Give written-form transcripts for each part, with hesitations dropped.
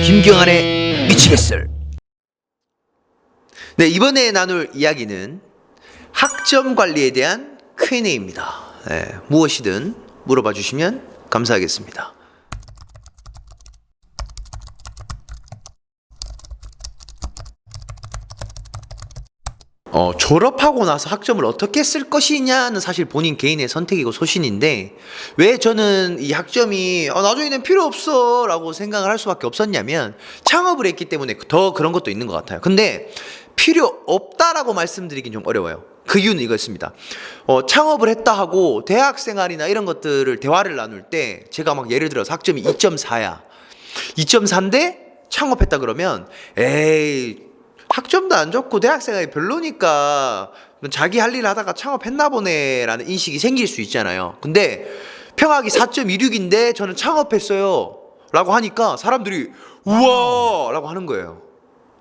김경환의 미치겠을. 네, 이번에 나눌 이야기는 학점 관리에 대한 Q&A입니다. 네, 무엇이든 물어봐 주시면 감사하겠습니다. 졸업하고 나서 학점을 어떻게 쓸 것이냐는 사실 본인 개인의 선택이고 소신인데, 왜 저는 이 학점이 나중에는 필요 없어 라고 생각을 할 수밖에 없었냐면, 창업을 했기 때문에 더 그런 것도 있는 것 같아요. 근데 필요 없다라고 말씀드리긴 좀 어려워요. 그 이유는 이거였습니다. 창업을 했다 하고 대학 생활이나 이런 것들을 대화를 나눌 때, 제가 막 예를 들어서 학점이 2.4야 2.4인데 창업했다 그러면, 에이 학점도 안 좋고 대학생활이 별로니까 자기 할 일 하다가 창업했나 보네 라는 인식이 생길 수 있잖아요. 근데 평학이 4.26인데 저는 창업했어요 라고 하니까 사람들이 우와 라고 하는 거예요.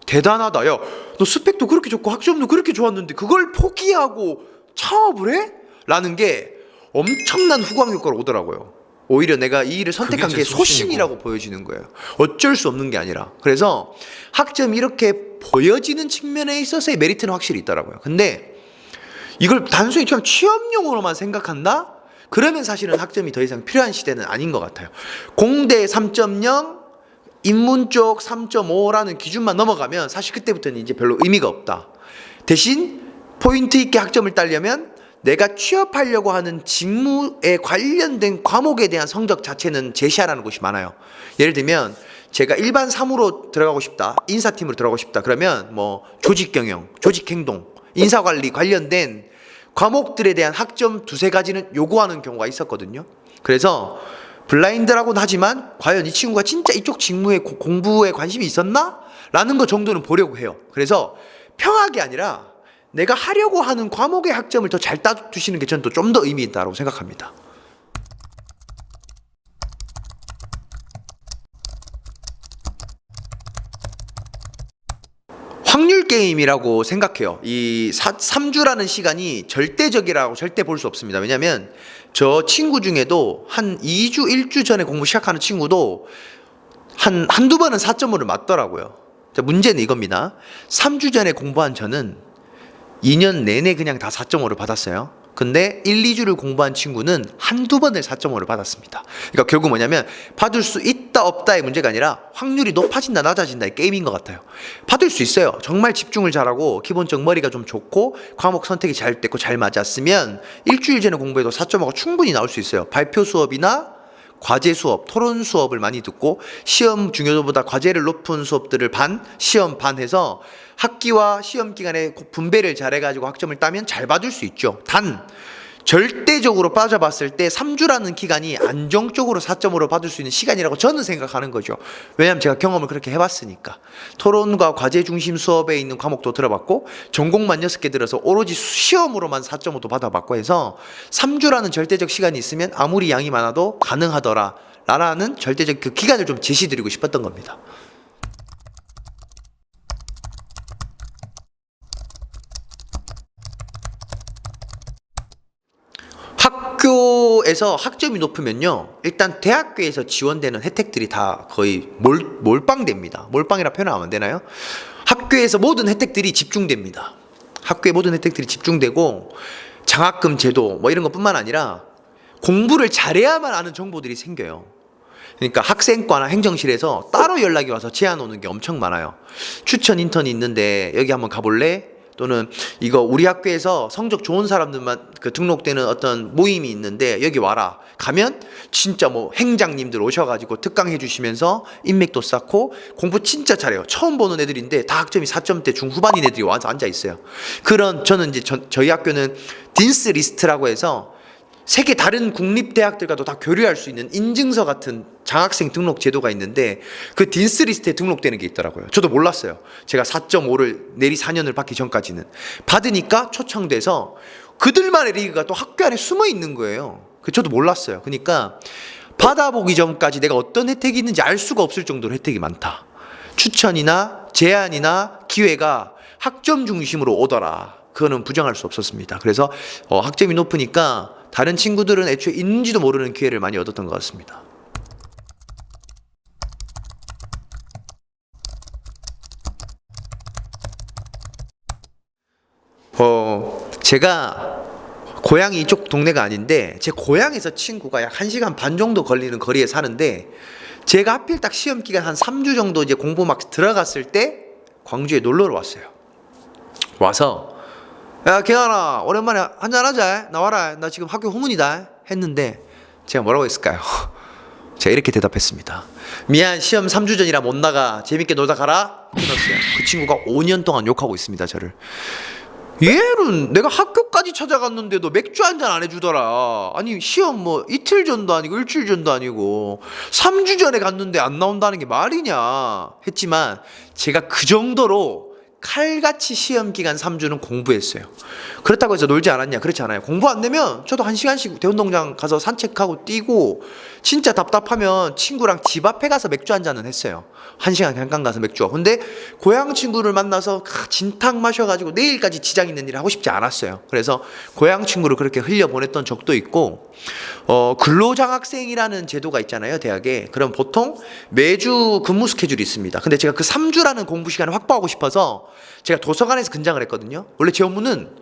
대단하다. 야, 너 스펙도 그렇게 좋고 학점도 그렇게 좋았는데 그걸 포기하고 창업을 해? 라는 게 엄청난 후광 효과로 오더라고요. 오히려 내가 이 일을 선택한 게 소신이라고 보여지는 거예요. 어쩔 수 없는 게 아니라. 그래서 학점이 이렇게 보여지는 측면에 있어서의 메리트는 확실히 있더라고요. 근데 이걸 단순히 그냥 취업용으로만 생각한다? 그러면 사실은 학점이 더 이상 필요한 시대는 아닌 것 같아요. 공대 3.0, 인문 쪽 3.5라는 기준만 넘어가면 사실 그때부터는 이제 별로 의미가 없다. 대신 포인트 있게 학점을 따려면 내가 취업하려고 하는 직무에 관련된 과목에 대한 성적 자체는 제시하라는 곳이 많아요. 예를 들면 제가 일반 사무로 들어가고 싶다, 인사팀으로 들어가고 싶다 그러면 뭐 조직경영, 조직행동, 인사관리 관련된 과목들에 대한 학점 두세 가지는 요구하는 경우가 있었거든요. 그래서 블라인드라고는 하지만 과연 이 친구가 진짜 이쪽 직무에 공부에 관심이 있었나? 라는 것 정도는 보려고 해요. 그래서 평학이 아니라 내가 하려고 하는 과목의 학점을 더 잘 따두시는 게 저는 또 좀 더 의미 있다고 생각합니다. 확률 게임이라고 생각해요. 이 3주라는 시간이 절대적이라고 절대 볼 수 없습니다. 왜냐하면 저 친구 중에도 한 2주, 1주 전에 공부 시작하는 친구도 한두 번은 4.5를 맞더라고요. 자, 문제는 이겁니다. 3주 전에 공부한 저는 2년 내내 그냥 다 4.5를 받았어요. 근데 1, 2주를 공부한 친구는 한두 번을 4.5를 받았습니다. 그러니까 결국 뭐냐면 받을 수 있다 없다의 문제가 아니라 확률이 높아진다 낮아진다의 게임인 것 같아요. 받을 수 있어요. 정말 집중을 잘하고 기본적 머리가 좀 좋고 과목 선택이 잘 됐고 잘 맞았으면 일주일 전에 공부해도 4.5가 충분히 나올 수 있어요. 발표 수업이나 과제 수업, 토론 수업을 많이 듣고 시험 중요도보다 과제를 높은 수업들을 반, 시험 반 해서 학기와 시험 기간에 분배를 잘해가지고 학점을 따면 잘 받을 수 있죠. 단 절대적으로 빠져봤을 때 3주라는 기간이 안정적으로 4.5로 받을 수 있는 시간이라고 저는 생각하는 거죠. 왜냐하면 제가 경험을 그렇게 해봤으니까. 토론과 과제 중심 수업에 있는 과목도 들어봤고 전공만 6개 들어서 오로지 시험으로만 4.5도 받아봤고 해서 3주라는 절대적 시간이 있으면 아무리 양이 많아도 가능하더라 라는 절대적 그 기간을 좀 제시드리고 싶었던 겁니다. 학교에서 학점이 높으면요, 일단 대학교에서 지원되는 혜택들이 다 거의 몰빵됩니다. 몰빵이라 표현하면 안 되나요? 학교에서 모든 혜택들이 집중됩니다. 학교의 모든 혜택들이 집중되고 장학금 제도 뭐 이런 것뿐만 아니라 공부를 잘해야만 아는 정보들이 생겨요. 그러니까 학생과나 행정실에서 따로 연락이 와서 제안 오는 게 엄청 많아요. 추천 인턴이 있는데 여기 한번 가볼래? 또는 이거 우리 학교에서 성적 좋은 사람들만 등록되는 어떤 모임이 있는데 여기 와라. 가면 진짜 뭐 행장님들 오셔가지고 특강 해주시면서 인맥도 쌓고 공부 진짜 잘해요. 처음 보는 애들인데 다 학점이 4점대 중후반인 애들이 와서 앉아 있어요. 그런 저는 이제 저희 학교는 딘스 리스트라고 해서 세계 다른 국립대학들과도 다 교류할 수 있는 인증서 같은 장학생 등록 제도가 있는데 그 딘스 리스트에 등록되는 게 있더라고요. 저도 몰랐어요. 제가 4.5를 내리 4년을 받기 전까지는. 받으니까 초청돼서 그들만의 리그가 또 학교 안에 숨어 있는 거예요. 저도 몰랐어요. 그러니까 받아보기 전까지 내가 어떤 혜택이 있는지 알 수가 없을 정도로 혜택이 많다. 추천이나 제안이나 기회가 학점 중심으로 오더라. 그거는 부정할 수 없었습니다. 그래서 학점이 높으니까 다른 친구들은 애초에 있는지도 모르는 기회를 많이 얻었던 것 같습니다. 제가 고향이 이쪽 동네가 아닌데 제 고향에서 친구가 약 1시간 반 정도 걸리는 거리에 사는데 제가 하필 딱 시험 기간 한 3주 정도 이제 공부 막 들어갔을 때 광주에 놀러를 왔어요. 와서 야 기현아 오랜만에 한잔하자 나와라 나 지금 학교 후문이다 했는데 제가 뭐라고 했을까요? 제가 이렇게 대답했습니다. 미안 시험 3주 전이라 못 나가 재밌게 놀다 가라 끊었어요. 그 친구가 5년 동안 욕하고 있습니다 저를. 얘는 내가 학교까지 찾아갔는데도 맥주 한 잔 안 해주더라. 아니 시험 뭐 이틀 전도 아니고 일주일 전도 아니고 3주 전에 갔는데 안 나온다는 게 말이냐 했지만 제가 그 정도로 칼같이 시험 기간 3주는 공부했어요. 그렇다고 해서 놀지 않았냐? 그렇지 않아요. 공부 안 되면 저도 1시간씩 대운동장 가서 산책하고 뛰고 진짜 답답하면 친구랑 집 앞에 가서 맥주 한 잔은 했어요. 1시간 잠깐 가서 맥주하고. 근데 고향 친구를 만나서 진탕 마셔가지고 내일까지 지장 있는 일을 하고 싶지 않았어요. 그래서 고향 친구를 그렇게 흘려보냈던 적도 있고 근로장학생이라는 제도가 있잖아요 대학에. 그럼 보통 매주 근무 스케줄이 있습니다. 근데 제가 그 3주라는 공부 시간을 확보하고 싶어서 제가 도서관에서 근장을 했거든요. 원래 제 업무는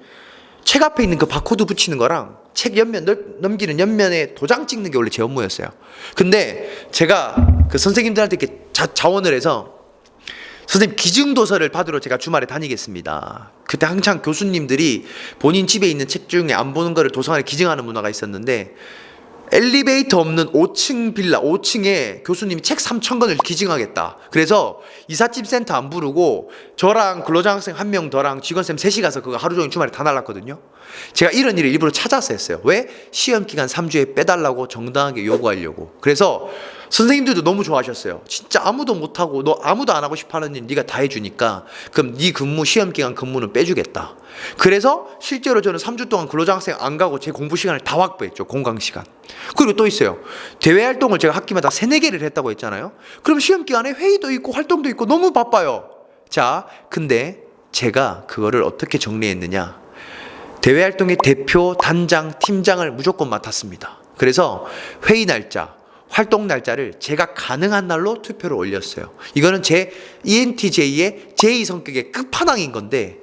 책 앞에 있는 그 바코드 붙이는 거랑 책 옆면 넘기는 옆면에 도장 찍는 게 원래 제 업무였어요. 근데 제가 그 선생님들한테 이렇게 자원을 해서 선생님 기증도서를 받으러 제가 주말에 다니겠습니다. 그때 한창 교수님들이 본인 집에 있는 책 중에 안 보는 거를 도서관에 기증하는 문화가 있었는데 엘리베이터 없는 5층 빌라 5층에 교수님이 책 3,000권을 기증하겠다. 그래서 이삿짐 센터 안 부르고 저랑 근로장학생 1명 더랑 직원쌤 셋이 가서 그거 하루 종일 주말에 다 날랐거든요. 제가 이런 일을 일부러 찾아서 했어요. 왜? 시험 기간 3주에 빼달라고 정당하게 요구하려고. 그래서 선생님들도 너무 좋아하셨어요. 진짜 아무도 못하고 너 아무도 안 하고 싶어하는 일 네가 다 해주니까 그럼 네 근무 시험 기간 근무는 빼주겠다. 그래서 실제로 저는 3주 동안 근로장학생 안 가고 제 공부 시간을 다 확보했죠. 공강 시간. 그리고 또 있어요. 대외 활동을 제가 학기마다 3-4개를 했다고 했잖아요. 그럼 시험 기간에 회의도 있고 활동도 있고 너무 바빠요. 자, 근데 제가 그거를 어떻게 정리했느냐. 대외 활동의 대표, 단장, 팀장을 무조건 맡았습니다. 그래서 회의 날짜, 활동 날짜를 제가 가능한 날로 투표를 올렸어요. 이거는 제 ENTJ의 제2 성격의 끝판왕인 건데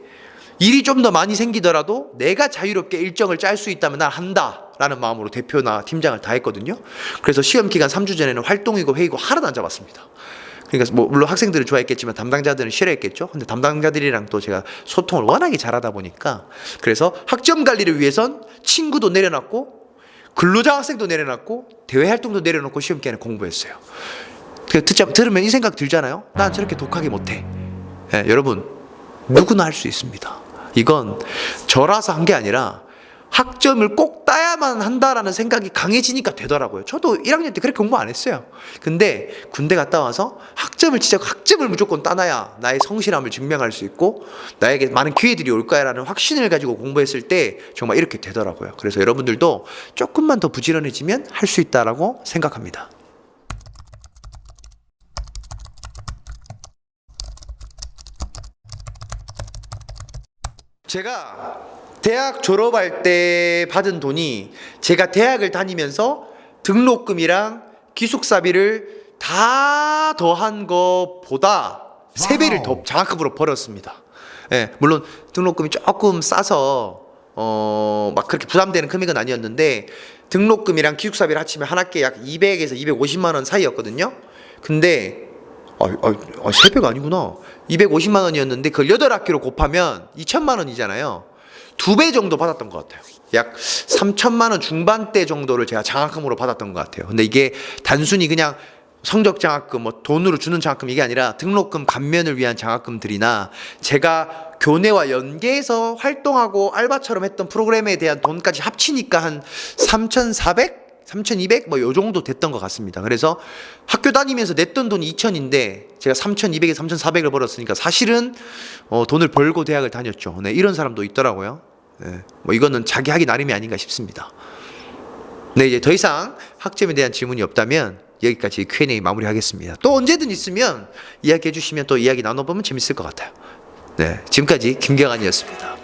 일이 좀 더 많이 생기더라도 내가 자유롭게 일정을 짤 수 있다면 난 한다 라는 마음으로 대표나 팀장을 다 했거든요. 그래서 시험 기간 3주 전에는 활동이고 회의고 하나도 안 잡았습니다. 그러니까 뭐 물론 학생들은 좋아했겠지만 담당자들은 싫어했겠죠. 근데 담당자들이랑 또 제가 소통을 워낙에 잘하다 보니까 그래서 학점 관리를 위해선 친구도 내려놨고 근로장학생도 내려놨고 대외 활동도 내려놓고 시험 기간에 공부했어요. 들으면 이 생각 들잖아요. 난 저렇게 독하게 못해. 네, 여러분 누구나 할 수 있습니다. 이건 저라서 한 게 아니라 학점을 꼭 따야만 한다라는 생각이 강해지니까 되더라고요. 저도 1학년 때 그렇게 공부 안 했어요. 근데 군대 갔다 와서 학점을 무조건 따놔야 나의 성실함을 증명할 수 있고 나에게 많은 기회들이 올 거야라는 확신을 가지고 공부했을 때 정말 이렇게 되더라고요. 그래서 여러분들도 조금만 더 부지런해지면 할 수 있다라고 생각합니다. 제가 대학 졸업할 때 받은 돈이 제가 대학을 다니면서 등록금이랑 기숙사비를 다 더한 것보다 3배를 더 장학금으로 벌었습니다. 예, 물론 등록금이 조금 싸서 막 그렇게 부담되는 금액은 아니었는데 등록금이랑 기숙사비를 합치면 한 학기에 약 200에서 250만 원 사이였거든요. 근데 3배가 아니구나. 250만 원이었는데 그걸 8학기로 곱하면 2천만 원이잖아요. 2배 정도 받았던 것 같아요. 약 3천만 원 중반대 정도를 제가 장학금으로 받았던 것 같아요. 근데 이게 단순히 그냥 성적 장학금, 뭐 돈으로 주는 장학금 이게 아니라 등록금 감면을 위한 장학금들이나 제가 교내와 연계해서 활동하고 알바처럼 했던 프로그램에 대한 돈까지 합치니까 한 3,400? 3,200? 뭐 요 정도 됐던 것 같습니다. 그래서 학교 다니면서 냈던 돈이 2,000인데 제가 3,200에서 3,400을 벌었으니까 사실은 돈을 벌고 대학을 다녔죠. 네, 이런 사람도 있더라고요. 네, 뭐 이거는 자기 하기 나름이 아닌가 싶습니다. 네, 이제 더 이상 학점에 대한 질문이 없다면 여기까지 Q&A 마무리하겠습니다. 또 언제든 있으면 이야기해 주시면 또 이야기 나눠보면 재밌을 것 같아요. 네, 지금까지 김경환이었습니다.